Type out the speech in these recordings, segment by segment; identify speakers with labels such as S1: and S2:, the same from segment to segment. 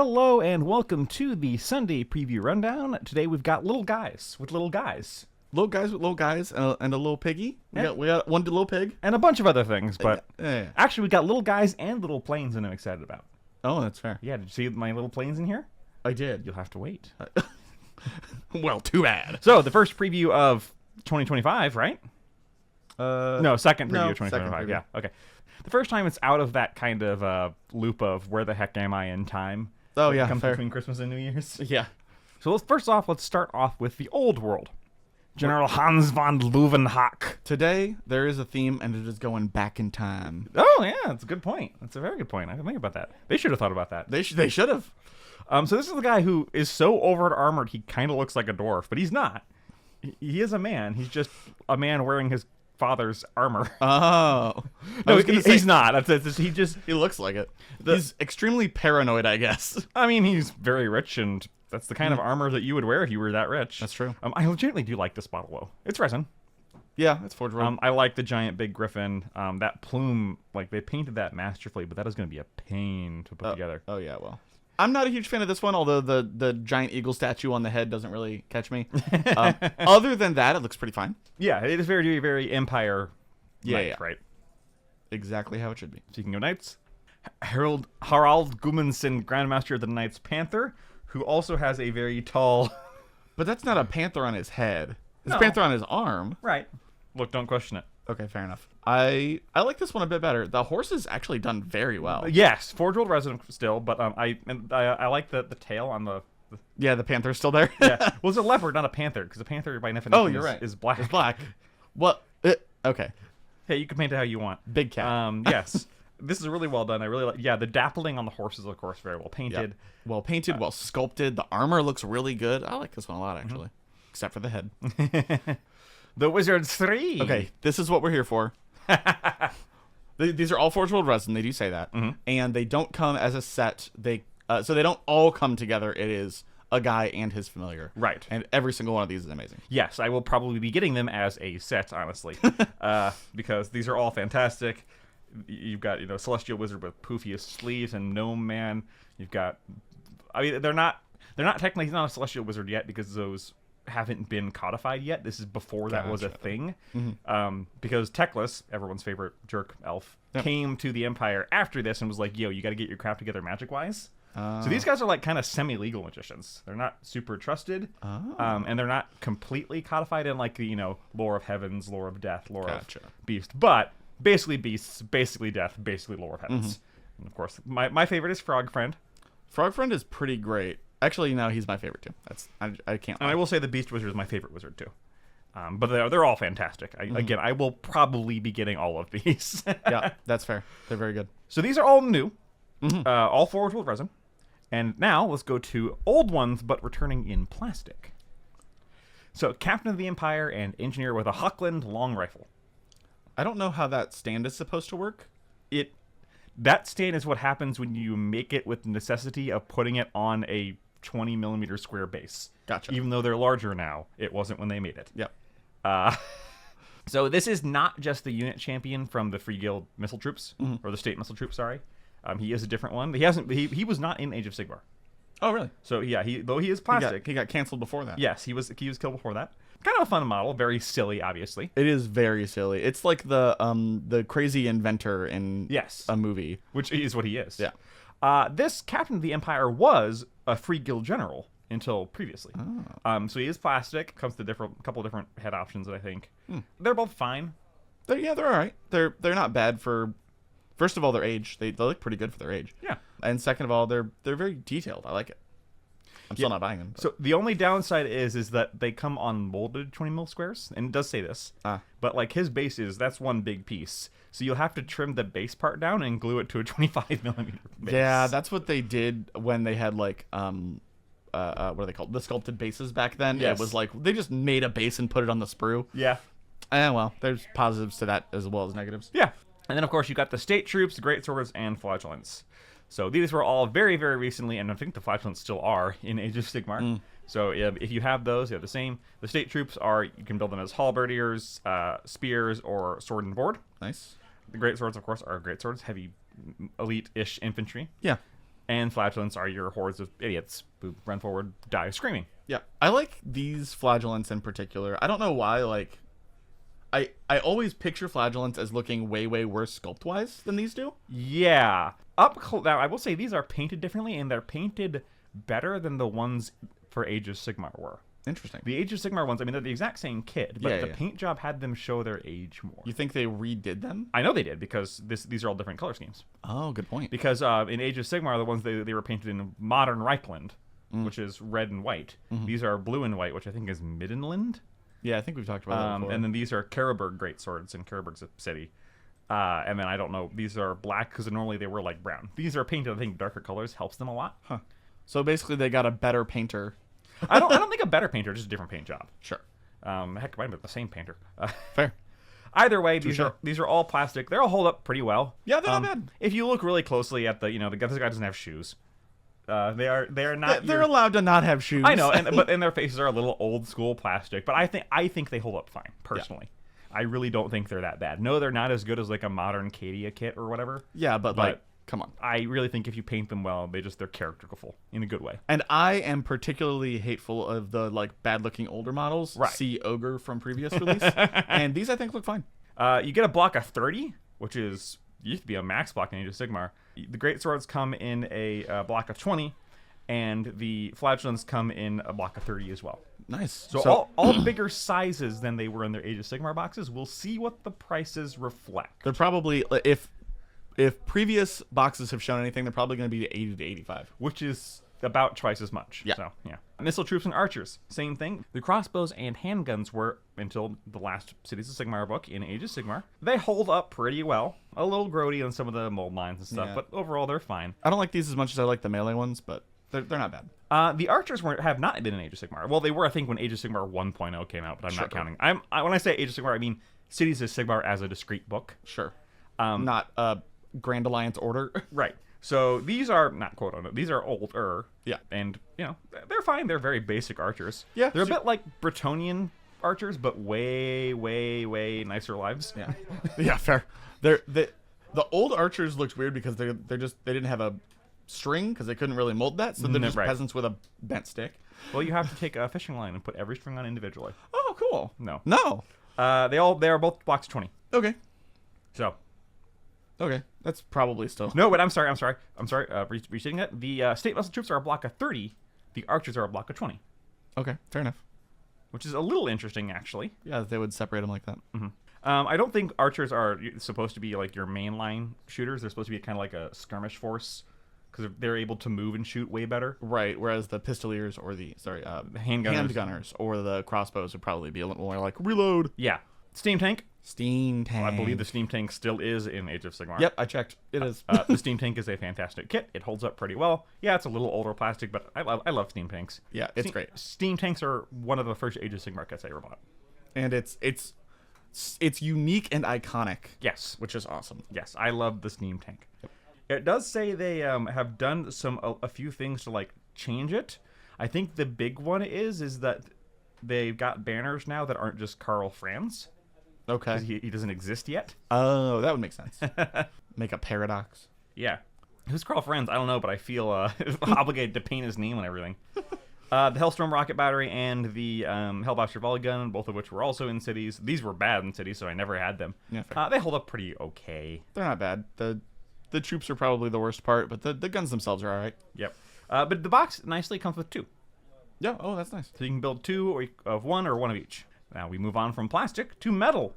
S1: Hello and welcome to the Sunday Preview Rundown. Today we've got little guys with little guys.
S2: Little guys with little guys and a little piggy. We got one little pig.
S1: And a bunch of other things, but
S2: Yeah.
S1: actually we got little guys and little planes that I'm excited about.
S2: Oh, that's fair.
S1: Yeah, did you see my little planes in here?
S2: I did.
S1: You'll have to wait.
S2: Well, too bad.
S1: So, the first preview of 2025, right? No, second preview of 2025,
S2: second preview.
S1: yeah, okay. The first time it's out of that kind of loop of where the heck am I in time.
S2: Oh,
S1: that
S2: yeah,
S1: comes
S2: fair.
S1: between Christmas and New Year's.
S2: Yeah.
S1: So let's start off with the old world. General Hans von Leeuwenhoek.
S2: Today, there is a theme, and it is going back in time.
S1: Oh, yeah, that's a good point. That's a very good point. I didn't think about that. They should have thought about that.
S2: They should have.
S1: So this is the guy who is so over-armored he kind of looks like a dwarf, but he's not. He is a man. He's just a man wearing his father's armor.
S2: Oh.
S1: No, he's not.
S2: He looks like it. He's extremely paranoid, I guess.
S1: I mean, he's very rich, and that's the kind of armor that you would wear if you were that rich.
S2: That's true.
S1: I legitimately do like this bottle, though. It's resin.
S2: Yeah, it's Forge World.
S1: I like the giant big griffin. That plume, like, they painted that masterfully, but that is going to be a pain to put together.
S2: Oh, yeah, well. I'm not a huge fan of this one, although the giant eagle statue on the head doesn't really catch me. Other than that, it looks pretty fine.
S1: Yeah, it is very, very Empire
S2: Yeah.
S1: right?
S2: Exactly how it should be.
S1: Speaking of knights, Harald Gudmundsson, Grandmaster of the Knights Panther, who also has a very tall...
S2: But that's not a panther on his head. It's
S1: No.
S2: a panther on his arm.
S1: Right. Look, don't question it.
S2: Okay, fair enough. I like this one a bit better. The horse is actually done very well.
S1: Yes, Forge World resin still, but I like the tail on the...
S2: Yeah, the panther's still there.
S1: Yeah. Well, it's a leopard, not a panther, because a panther, by definition,
S2: you're right.
S1: is black.
S2: It's black. What? Okay.
S1: Hey, you can paint it how you want.
S2: Big cat.
S1: Yes. This is really well done. I really like... Yeah, the dappling on the horse is, of course, very well painted.
S2: Yep. Well painted, well sculpted. The armor looks really good. I like this one a lot, actually. Except for the head.
S1: The Wizards 3.
S2: Okay, this is what we're here for. These are all Forge World resin. They do say that. And they don't come as a set. So they don't all come together. It is a guy and his familiar.
S1: Right.
S2: And every single one of these is amazing.
S1: Yes, I will probably be getting them as a set, honestly, because these are all fantastic. You've got, Celestial Wizard with poofiest sleeves and Gnome Man. You've got, I mean, they're not technically, he's not a Celestial Wizard yet because those haven't been codified yet. This is before that was a thing. Because Teclis, everyone's favorite jerk elf, came to the Empire after this and was like, yo, you got to get your crap together magic-wise. So these guys are like kind of semi-legal magicians. They're not super trusted, and they're not completely codified in like the lore of heavens, lore of death, lore of beast, but basically beasts, basically death, basically lore of heavens. And of course, my favorite is Frog Friend.
S2: Frog Friend is pretty great. Actually, no, he's my favorite too. I can't.
S1: And I will say the Beast Wizard is my favorite wizard too. But they're all fantastic. Again, I will probably be getting all of these.
S2: Yeah, that's fair. They're very good.
S1: So these are all new, all Forge World resin. And now let's go to old ones, but returning in plastic. So Captain of the Empire and Engineer with a Hochland long rifle.
S2: I don't know how that stand is supposed to work.
S1: That stand is what happens when you make it with the necessity of putting it on a 20 millimeter square base.
S2: Gotcha.
S1: Even though they're larger now, it wasn't when they made it.
S2: Yep.
S1: So this is not just the unit champion from the Free Guild missile troops, or the state missile troops. Sorry, he is a different one. But he was not in Age of Sigmar.
S2: Oh really?
S1: So yeah, though he is plastic.
S2: He got canceled before that.
S1: Yes, he was killed before that. Kind of a fun model, very silly, obviously.
S2: It is very silly. It's like the crazy inventor in a movie,
S1: which is what he is.
S2: Yeah.
S1: This Captain of the Empire was a Free Guild general until previously. So he is plastic. Comes to a couple different head options that I think they're both fine.
S2: They're all right. They're not bad for. First of all, their age. They look pretty good for their age.
S1: Yeah.
S2: And second of all, they're very detailed. I like it. I'm still not buying them. But.
S1: So the only downside is that they come on molded 20 mil squares, and it does say this. But like his base that's one big piece. So you'll have to trim the base part down and glue it to a 25 millimeter base.
S2: Yeah, that's what they did when they had like what are they called? The sculpted bases back then.
S1: Yes.
S2: It was like they just made a base and put it on the sprue.
S1: Yeah.
S2: Well, there's positives to that as well as negatives.
S1: Yeah. And then of course you got the state troops, the great swords, and flagellants. So these were all very, very recently, and I think the flagellants still are in Age of Sigmar. So if you have those, you have the same. The state troops you can build them as halberdiers, spears, or sword and board.
S2: Nice.
S1: The great swords, of course, are great swords, heavy, elite-ish infantry.
S2: Yeah.
S1: And flatulence are your hordes of idiots who run forward, die screaming.
S2: Yeah, I like these flagellants in particular. I don't know why. Like, I always picture flagellants as looking way worse sculpt wise than these do.
S1: Yeah. Now, I will say these are painted differently, and they're painted better than the ones for Age of Sigmar were.
S2: Interesting.
S1: The Age of Sigmar ones, I mean, they're the exact same kit, but
S2: Yeah,
S1: the
S2: yeah.
S1: paint job had them show their age more.
S2: You think they redid them?
S1: I know they did, because these are all different color schemes.
S2: Oh, good point.
S1: Because in Age of Sigmar, the ones they were painted in modern Reichland, which is red and white. These are blue and white, which I think is Middenland.
S2: Yeah, I think we've talked about that before.
S1: And then these are Karaberg greatswords in Karaberg's city. And then I don't know, these are black because normally they were like brown. These are painted, I think darker colors helps them a lot.
S2: Huh. So basically, they got a better painter.
S1: I don't think a better painter, just a different paint job.
S2: Sure.
S1: Heck, it might have been the same painter.
S2: Fair.
S1: Either way, these are all plastic. They'll hold up pretty well.
S2: Yeah, they're not bad.
S1: If you look really closely at the this guy doesn't have shoes. They are not.
S2: They're allowed to not have shoes.
S1: I know, but their faces are a little old school plastic. But I think they hold up fine personally. Yeah. I really don't think they're that bad. No, they're not as good as like a modern Cadia kit or whatever.
S2: Yeah, but like, come on.
S1: I really think if you paint them well, they're characterful in a good way.
S2: And I am particularly hateful of the like bad looking older models.
S1: Right.
S2: See Ogre from previous release. And these I think look fine.
S1: You get a block of 30, which used to be a max block in Age of Sigmar. The great swords come in a block of 20, and the flagellants come in a block of 30 as well.
S2: Nice.
S1: So all bigger sizes than they were in their Age of Sigmar boxes. We'll see what the prices reflect.
S2: They're probably, if previous boxes have shown anything, they're probably going to be 80 to 85.
S1: Which is about twice as much.
S2: Yeah.
S1: So, yeah. Missile troops and archers, same thing. The crossbows and handguns were, until the last Cities of Sigmar book in Age of Sigmar, they hold up pretty well. A little grody on some of the mold lines and stuff, but overall they're fine.
S2: I don't like these as much as I like the melee ones, but they're not bad.
S1: The archers have not been in Age of Sigmar. Well, they were, I think, when Age of Sigmar 1.0 came out, but I'm not counting. When I say Age of Sigmar, I mean Cities of Sigmar as a discrete book.
S2: Sure. Not Grand Alliance Order.
S1: Right. So these are not quote unquote. These are older.
S2: Yeah.
S1: And they're fine. They're very basic archers.
S2: Yeah.
S1: They're a bit like Bretonnian archers, but way nicer lives.
S2: Yeah. Yeah. Fair. The old archers looked weird because they didn't have a string because they couldn't really mold that, so they're just peasants with a bent stick.
S1: Well, you have to take a fishing line and put every string on individually.
S2: Oh, cool.
S1: No. They are both blocks 20.
S2: Okay.
S1: So.
S2: Okay, that's probably still.
S1: No, but I'm sorry. Restating that. The state muscle troops are a block of 30. The archers are a block of 20.
S2: Okay, fair enough.
S1: Which is a little interesting, actually.
S2: Yeah, they would separate them like that.
S1: Mm-hmm. I don't think archers are supposed to be like your mainline shooters. They're supposed to be kind of like a skirmish force because they're able to move and shoot way better.
S2: Right, whereas the pistoliers or the handgunners or the crossbows would probably be a little more like reload.
S1: Yeah. Steam tank.
S2: Well,
S1: I believe the steam tank still is in Age of Sigmar.
S2: Yep, I checked. It is.
S1: The steam tank is a fantastic kit. It holds up pretty well. Yeah, it's a little older plastic, but I love steam tanks.
S2: Yeah, it's great.
S1: Steam tanks are one of the first Age of Sigmar kits I ever bought.
S2: And it's unique and iconic.
S1: Yes.
S2: Which is awesome.
S1: Yes, I love the steam tank. Yep. It does say they have done a few things to like change it. I think the big one is that they've got banners now that aren't just Karl Franz.
S2: Okay.
S1: He doesn't exist yet.
S2: Oh, that would make sense. Make a paradox.
S1: Yeah. Who's Karl Franz? I don't know, but I feel obligated to paint his name and everything. The Hellstorm rocket battery and the Hellblaster volley gun, both of which were also in cities. These were bad in cities, so I never had them.
S2: Yeah, fair.
S1: They hold up pretty okay.
S2: They're not bad. The troops are probably the worst part, but the guns themselves are all right.
S1: Yep. But the box nicely comes with 2.
S2: Yeah. Oh, that's nice.
S1: So you can build 2 of one or one of each. Now we move on from plastic to metal.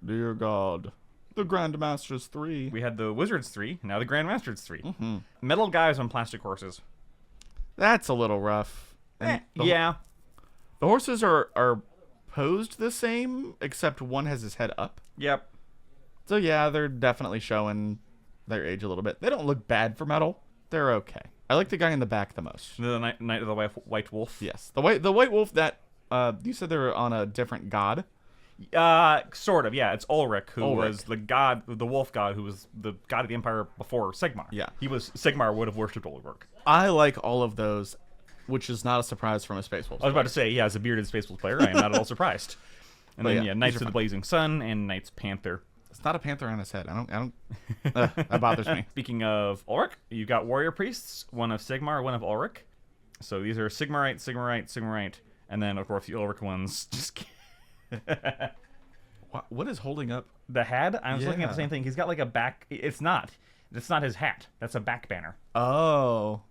S2: Dear God. The Grandmasters 3.
S1: We had the Wizards 3, now the Grandmasters 3.
S2: Mm-hmm.
S1: Metal guys on plastic horses.
S2: That's a little rough.
S1: Yeah.
S2: The horses are posed the same, except one has his head up.
S1: Yep.
S2: So yeah, they're definitely showing their age a little bit. They don't look bad for metal. They're okay. I like the guy in the back the most.
S1: The Knight of the White Wolf.
S2: Yes. The White Wolf that you said they were on a different god.
S1: Sort of, yeah. It's Ulrich, who was the god, the wolf god, who was the god of the Empire before Sigmar.
S2: Yeah.
S1: Sigmar would have worshipped Ulrich.
S2: I like all of those, which is not a surprise from a Space Wolves
S1: I was about to say, yeah, as a bearded Space Wolves player, I am not at all surprised. And then, Knights of the Blazing Sun and Knights Panther.
S2: It's not a panther on his head. I don't. That bothers me.
S1: Speaking of Ulrich, you've got warrior priests, one of Sigmar, one of Ulrich. So these are Sigmarite, and then of course the Ulrich ones. Just
S2: What is holding up?
S1: the head. I was looking at the
S2: Yeah.
S1: same thing. He's got like a back. It's not. That's not his hat. That's a back banner.
S2: Oh,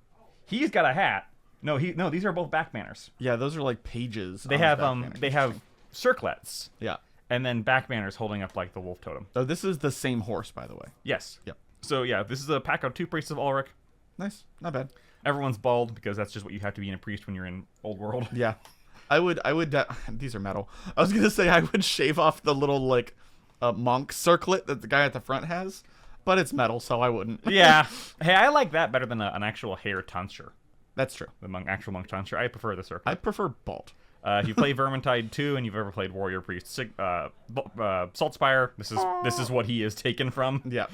S1: He's got a hat. No, these are both back banners.
S2: yeah. Those are like pages.
S1: They
S2: on his
S1: have
S2: back banner.
S1: they have circlets,
S2: Yeah.
S1: and then back banners holding up like the wolf totem.
S2: Oh, this is the same horse, by the way.
S1: Yes.
S2: Yep.
S1: So yeah, this is a pack of 2 priests of Ulrich.
S2: Nice. Not bad.
S1: Everyone's bald because that's just what you have to be in a priest when you're in Old World.
S2: Yeah. I would. These are metal. I was gonna say I would shave off the little like monk circlet that the guy at the front has, but it's metal, so I wouldn't.
S1: Yeah. Hey, I like that better than an actual hair tonsure.
S2: That's true.
S1: The actual monk tonsure. I prefer the circle.
S2: I prefer bald.
S1: If you play Vermintide 2 and you've ever played Warrior Priest, Saltspire, this is what he is taken from.
S2: Yeah.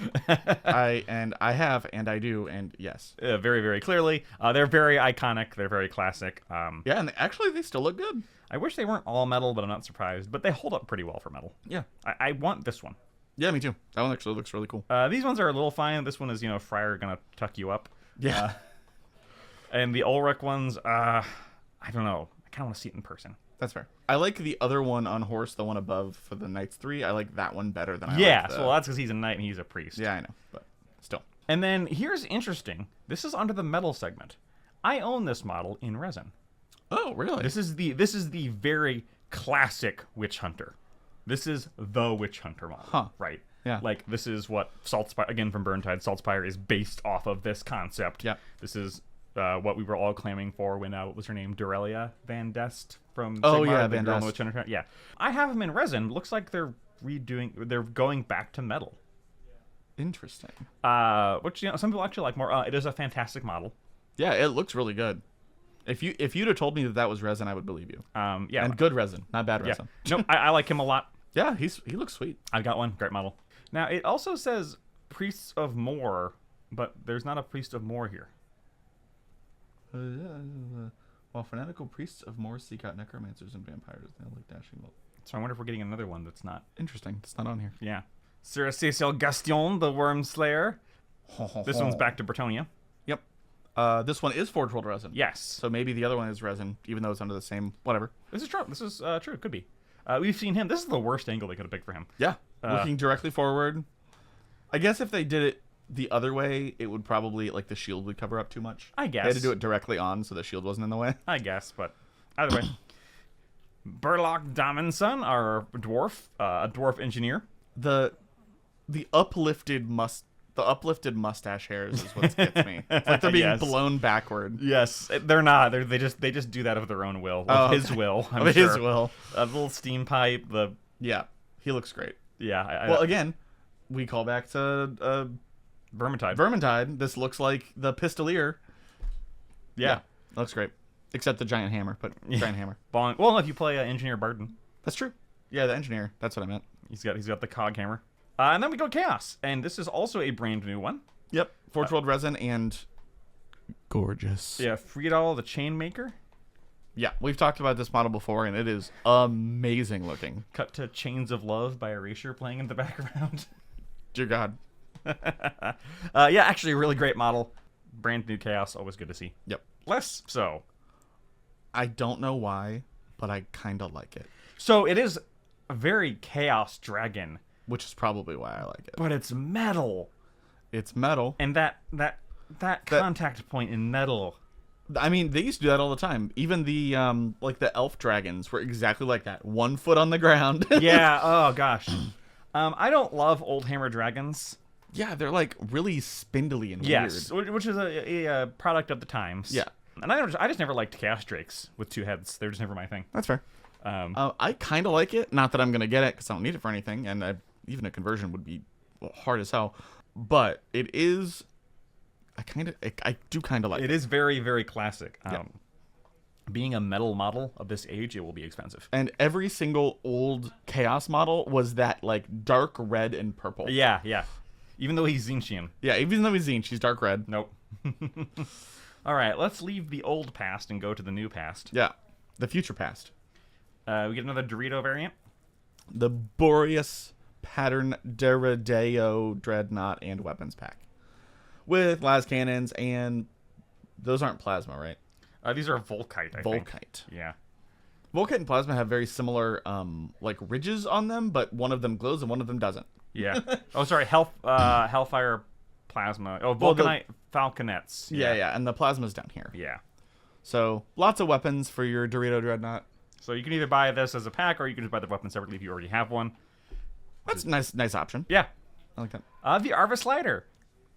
S2: I have and I do and yes.
S1: Very, very clearly. They're very iconic. They're very classic.
S2: Yeah, and actually they still look good.
S1: I wish they weren't all metal, but I'm not surprised. But they hold up pretty well for metal.
S2: Yeah.
S1: I want this one.
S2: Yeah, me too. That one actually looks really cool.
S1: These ones are a little fine. This one is, Friar gonna tuck you up.
S2: Yeah.
S1: And the Ulrich ones, I don't know. I kind of want to see it in person.
S2: That's fair. I like the other one on horse, the one above for the Knights 3. I like that one better than I
S1: Yeah,
S2: like the...
S1: so that's because he's a knight and he's a priest.
S2: Yeah, I know, but still.
S1: And then here's interesting. This is under the metal segment. I own this model in resin.
S2: Oh, really?
S1: This is the very classic witch hunter. This is the witch hunter model.
S2: Huh.
S1: Right.
S2: Yeah.
S1: Like this is what Saltspire, again from Burntide, Saltspire is based off of this concept.
S2: Yeah.
S1: This is what we were all claiming for when what was her name? Dorelia Van Dest from
S2: Oh,
S1: Sigmar,
S2: yeah,
S1: the
S2: Van
S1: girl in the
S2: Dest.
S1: Witch Hunter. Yeah. I have them in resin. Looks like they're going back to metal.
S2: Interesting.
S1: Which some people actually like more. It is a fantastic model.
S2: Yeah, it looks really good. If you'd have told me that was resin, I would believe you.
S1: Yeah.
S2: And good resin, not bad
S1: Yeah.
S2: resin.
S1: Nope. I like him a lot.
S2: Yeah, he looks sweet.
S1: I've got one. Great model. Now, it also says Priests of More, but there's not a Priest of More here.
S2: While fanatical priests of Moor seek out necromancers and vampires, they like dashing bolt.
S1: So I wonder if we're getting another one that's not.
S2: Interesting. It's not on here.
S1: Yeah. Sir Cecil Gaston, the Worm Slayer. This one's back to Bretonia.
S2: Yep. This one is Forge World resin.
S1: Yes.
S2: So maybe the other one is resin, even though it's under the same whatever.
S1: This is true. This is true. It could be. We've seen him. This is the worst angle they could have picked for him.
S2: Yeah. Looking directly forward. I guess if they did it the other way, it would probably, like, the shield would cover up too much.
S1: I guess.
S2: They had to do it directly on so the shield wasn't in the way.
S1: I guess, but either way. Burlock Damonson, our dwarf, a dwarf engineer.
S2: The uplifted mustache hairs is what gets me. It's like they're being
S1: Yes.
S2: blown backward.
S1: Yes, they're not. They just do that of their own will, of his will. I'm
S2: Of
S1: sure.
S2: his will.
S1: A little steam pipe.
S2: Yeah, he looks great.
S1: Yeah.
S2: Well, again, we call back to
S1: Vermintide.
S2: Vermintide. This looks like the Pistolier.
S1: Yeah.
S2: Looks great. Except the giant hammer, but giant hammer.
S1: Well, if you play Engineer Barden,
S2: That's true. Yeah, the engineer. That's what I meant.
S1: he's got the cog hammer. And then we go Chaos, and this is also a brand new one.
S2: Yep. Forge World resin and gorgeous.
S1: Yeah, Friedel the Chainmaker.
S2: Yeah, we've talked about this model before, and it is amazing looking.
S1: Cut to Chains of Love by Erasure playing in the background.
S2: Dear God.
S1: Yeah, actually a really great model. Brand new Chaos, always good to see.
S2: Yep.
S1: Less so.
S2: I don't know why, but I kind of like it.
S1: So it is a very Chaos Dragon,
S2: Which is probably why I like it.
S1: but it's metal.
S2: It's metal.
S1: And that contact point in metal.
S2: I mean, they used to do that all the time. Even the like the elf dragons were exactly like that. 1 foot on the ground.
S1: Yeah, oh gosh. I don't love old hammer dragons.
S2: Yeah, they're like really spindly and
S1: Yes,
S2: weird.
S1: which is a product of the times.
S2: Yeah.
S1: And I just never liked Chaos Drakes with 2 heads. They're just never my thing.
S2: That's fair. I kind of like it. Not that I'm going to get it because I don't need it for anything. And even a conversion would be hard as hell. But it is... I do kind of like it.
S1: It is very, very classic.
S2: Yeah.
S1: Being a metal model of this age, it will be expensive.
S2: And every single old Chaos model was that like dark red and purple.
S1: Yeah, yeah. Even though he's Zinchian.
S2: Yeah, even though he's Zine, she's dark red.
S1: Nope. All right, let's leave the old past and go to the new past.
S2: Yeah, the future past.
S1: We get another Dorito variant.
S2: The Boreas pattern Derideo Dreadnought and weapons pack with las cannons, and those aren't plasma, right?
S1: These are Volkite, I think.
S2: Volkite.
S1: Yeah.
S2: Volkite and plasma have very similar like ridges on them, but one of them glows and one of them doesn't.
S1: Yeah. Oh, sorry. Hellfire plasma. Oh,
S2: Well,
S1: Vulcanite falconets.
S2: Yeah, and the plasma's down here.
S1: Yeah.
S2: So lots of weapons for your Dorito Dreadnought.
S1: So you can either buy this as a pack, or you can just buy the weapon separately if you already have one.
S2: That's a nice option.
S1: Yeah.
S2: I like that.
S1: The Arva Slider.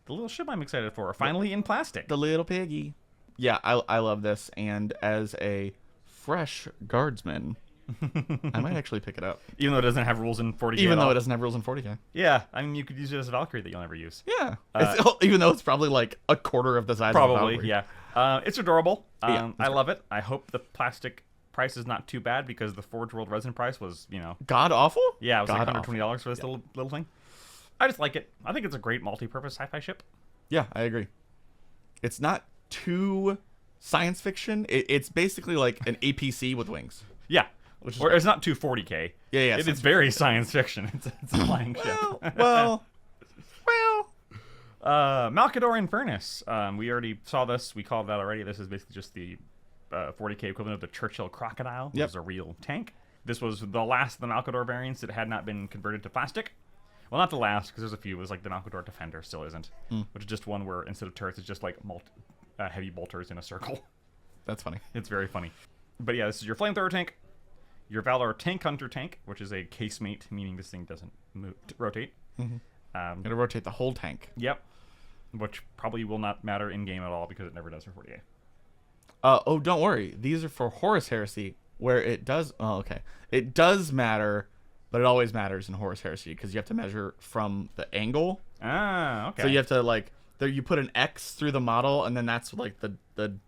S1: The little ship I'm excited for. Finally in plastic.
S2: The little piggy. Yeah, I love this, and as a fresh guardsman, I might actually pick it up.
S1: Even though it doesn't have rules in 40K.
S2: Even though it doesn't have rules in 40K.
S1: Yeah, I mean, you could use it as a Valkyrie that you'll never use.
S2: Yeah. Even though it's probably like a quarter of the size of a
S1: Probably,
S2: Valkyrie.
S1: yeah. It's adorable.
S2: Yeah,
S1: I love it. I hope the plastic price is not too bad, because the Forge World resin price was,
S2: God awful?
S1: yeah, it was
S2: God
S1: like
S2: awful.
S1: $120 for this little thing. I just like it. I think it's a great multi-purpose sci-fi ship.
S2: Yeah, I agree. It's not too science fiction. It's basically like an APC with wings.
S1: Yeah.
S2: Which is
S1: Or it's not 240K.
S2: Yeah,
S1: It's very science fiction. It's a flying ship.
S2: well.
S1: Malkador Infernus. We already saw this. We called that already. This is basically just the 40K equivalent of the Churchill Crocodile. Which
S2: Yep.
S1: is a real tank. This was the last of the Malkador variants that had not been converted to plastic. Well, not the last, because there's a few. It was like the Malkador Defender still isn't. Which is just one where instead of turrets, it's just like heavy bolters in a circle.
S2: That's funny.
S1: It's very funny. But yeah, this is your flamethrower tank. Your Valor Tank Hunter tank, which is a casemate, meaning this thing doesn't rotate.
S2: I'm gonna rotate the whole tank.
S1: Yep. Which probably will not matter in game at all, because it never does for 40A.
S2: Oh, don't worry. These are for Horus Heresy, where it does. Oh, okay. It does matter, but it always matters in Horus Heresy because you have to measure from the angle.
S1: Ah, okay.
S2: So you have to like there. You put an X through the model, and then that's like the.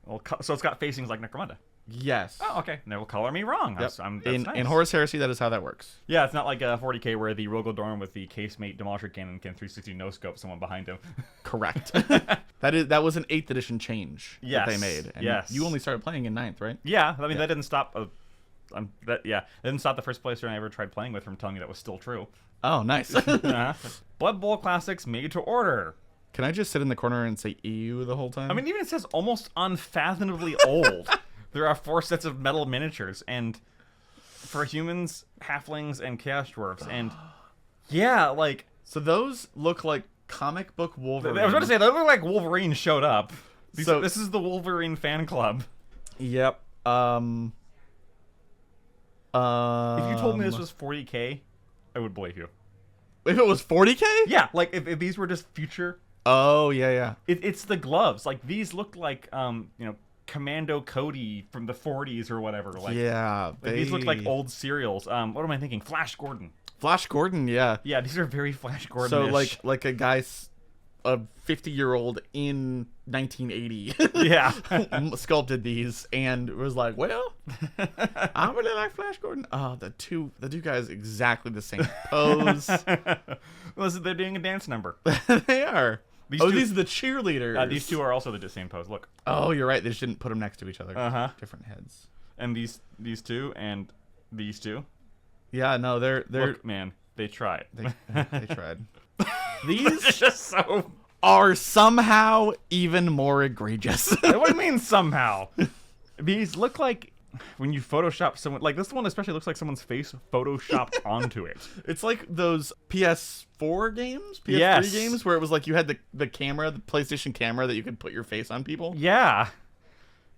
S1: Well, so it's got facings like Necromunda.
S2: Yes.
S1: Oh, okay. Never color me wrong.
S2: Yep.
S1: That's
S2: in
S1: nice.
S2: in Horus Heresy, that is how that works.
S1: Yeah, it's not like a 40K where the Rogodorn with the casemate Demolisher Cannon can 360 no scope someone behind him.
S2: Correct. that was an 8th edition change that they made. And
S1: yes.
S2: You only started playing in 9th, right?
S1: Yeah, I mean that didn't stop. That didn't stop the first player I ever tried playing with from telling me that was still true.
S2: Oh, nice.
S1: Blood Bowl Classics made to order.
S2: Can I just sit in the corner and say EU the whole time?
S1: I mean, even it says almost unfathomably old. There are 4 sets of metal miniatures, and for humans, halflings, and chaos dwarves, and yeah, like
S2: so those look like comic book Wolverine.
S1: I was about to say they look like Wolverine showed up.
S2: So
S1: this is the Wolverine fan club.
S2: Yep.
S1: If you told me this was 40K, I would believe you.
S2: If it was 40K?
S1: Yeah, like if these were just future.
S2: Oh yeah.
S1: It's the gloves. Like these look like Commando Cody from the 40s or whatever. Like
S2: yeah,
S1: these look like old serials. What am I thinking? Flash Gordon.
S2: Flash Gordon, yeah.
S1: Yeah, these are very Flash Gordon.
S2: So like a guy, a 50-year-old in 1980.
S1: Yeah.
S2: Sculpted these and was like, well, I really like Flash Gordon. Oh, the two guys exactly the same pose.
S1: Listen, they're doing a dance number.
S2: They are. These are the cheerleaders.
S1: These two are also the same pose. Look.
S2: Oh, you're right. They just didn't put them next to each other.
S1: Different
S2: heads.
S1: And these two and these two.
S2: Yeah, no, they're
S1: Look, man, they tried.
S2: They tried. These
S1: just so
S2: are somehow even more egregious.
S1: What do you mean somehow? These look like when you Photoshop someone, like this one especially looks like someone's face photoshopped onto it.
S2: It's like those PS4 games, PS3
S1: Yes.
S2: games, where it was like you had the camera, the PlayStation camera that you could put your face on people.
S1: Yeah.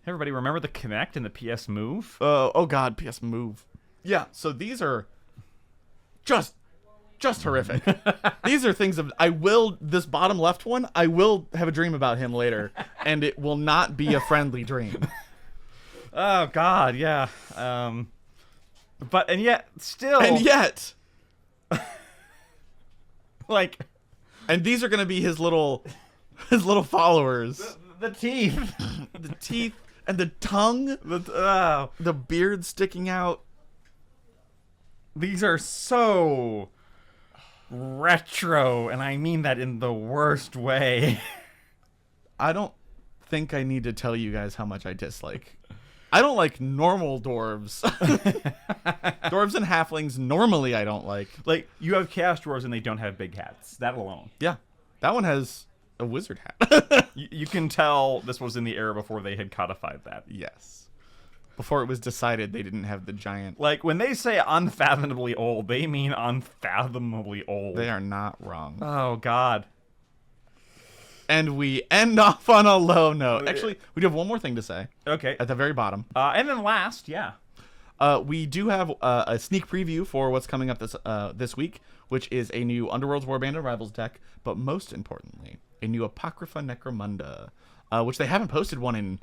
S1: Everybody remember the Kinect and the PS Move?
S2: Oh god, PS Move. Yeah, so these are just horrific. These are things of this bottom left one, I will have a dream about him later, and it will not be a friendly dream.
S1: Oh god, yeah. And yet like,
S2: and these are gonna be his little followers.
S1: the teeth.
S2: The teeth and the tongue, the beard sticking out.
S1: These are so retro, and I mean that in the worst way.
S2: I don't think I need to tell you guys how much I dislike. I don't like normal dwarves. Dwarves and halflings normally I don't like.
S1: Like, you have chaos dwarves and they don't have big hats. That alone.
S2: Yeah. That one has a wizard hat.
S1: You can tell this was in the era before they had codified that.
S2: Yes. Before it was decided they didn't have the giant.
S1: Like, when they say unfathomably old, they mean unfathomably old.
S2: They are not wrong.
S1: Oh, God.
S2: And we end off on a low note. Actually, we do have one more thing to say.
S1: Okay.
S2: At the very bottom.
S1: And then last, yeah.
S2: We do have a sneak preview for what's coming up this week, which is a new Underworld's Warband and Rivals deck, but most importantly, a new Apocrypha Necromunda, which they haven't posted one in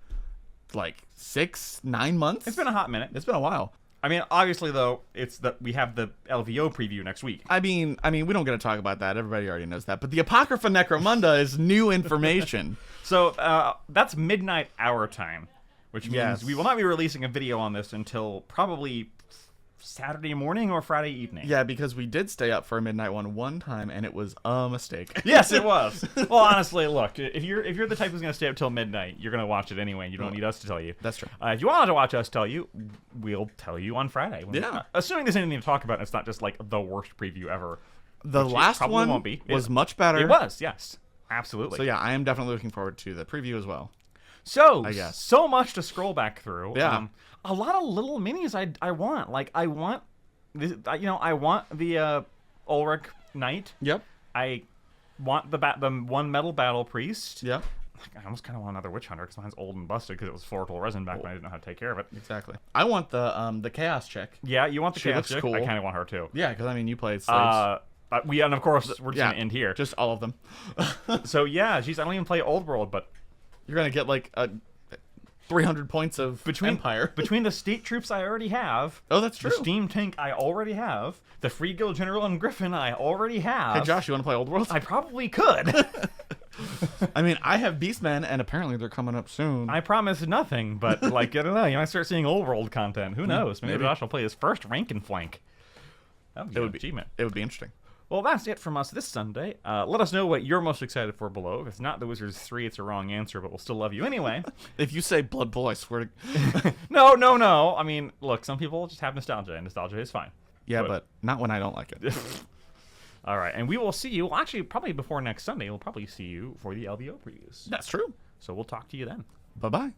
S2: like 6-9 months.
S1: It's been a hot minute.
S2: It's been a while.
S1: I mean, obviously, though, we have the LVO preview next week.
S2: I mean, we don't get to talk about that. Everybody already knows that. But the Apocrypha Necromunda is new information.
S1: So that's midnight our time, which means
S2: Yes.
S1: we will not be releasing a video on this until probably Saturday morning or Friday evening.
S2: Yeah, because we did stay up for a midnight one time, and it was a mistake.
S1: Yes, it was. Well, honestly, look, if you're the type who's going to stay up till midnight, you're going to watch it anyway, and you don't need us to tell you.
S2: That's true.
S1: If you want to watch us tell you, we'll tell you on Friday.
S2: Yeah.
S1: Assuming there's anything to talk about, and it's not just like the worst preview ever.
S2: The
S1: Which it
S2: last
S1: probably
S2: one
S1: won't be.
S2: was much better.
S1: It was, yes. Absolutely.
S2: So yeah, I am definitely looking forward to the preview as well.
S1: So,
S2: I guess.
S1: so much to scroll back through.
S2: Yeah.
S1: A lot of little minis I want. Like, I want this, I want the Ulrich Knight.
S2: Yep.
S1: I want the one metal battle priest.
S2: Yep.
S1: I almost kind of want another witch hunter because mine's old and busted because it was florital resin back when I didn't know how to take care of it.
S2: Exactly. I want the chaos chick.
S1: Yeah, you want the
S2: She
S1: chaos
S2: looks
S1: chick?
S2: cool.
S1: I kind of want her too.
S2: Yeah, because I mean you played slaves.
S1: And of course we're just gonna end here.
S2: Just all of them.
S1: So yeah, I don't even play Old World, but
S2: You're gonna get like 300 points of Empire.
S1: between the state troops I already have.
S2: Oh, that's true.
S1: The steam tank I already have. The Free Guild General and Griffin I already have.
S2: Hey Josh, you want to play Old World?
S1: I probably could.
S2: I mean, I have Beastmen, and apparently they're coming up soon.
S1: I promise nothing, but like I don't know. You might start seeing Old World content. Who knows? Maybe Josh will play his first rank and flank. That would be an achievement.
S2: It would be interesting.
S1: Well, that's it from us this Sunday. Let us know what you're most excited for below. If it's not the Wizards 3, it's a wrong answer, but we'll still love you anyway.
S2: If you say Blood Bowl, I swear to...
S1: No. I mean, look, some people just have nostalgia, and nostalgia is fine.
S2: Yeah, but not when I don't like it.
S1: All right, and we will see you. Well, actually, probably before next Sunday, we'll probably see you for the LVO previews.
S2: That's true.
S1: So we'll talk to you then.
S2: Bye-bye.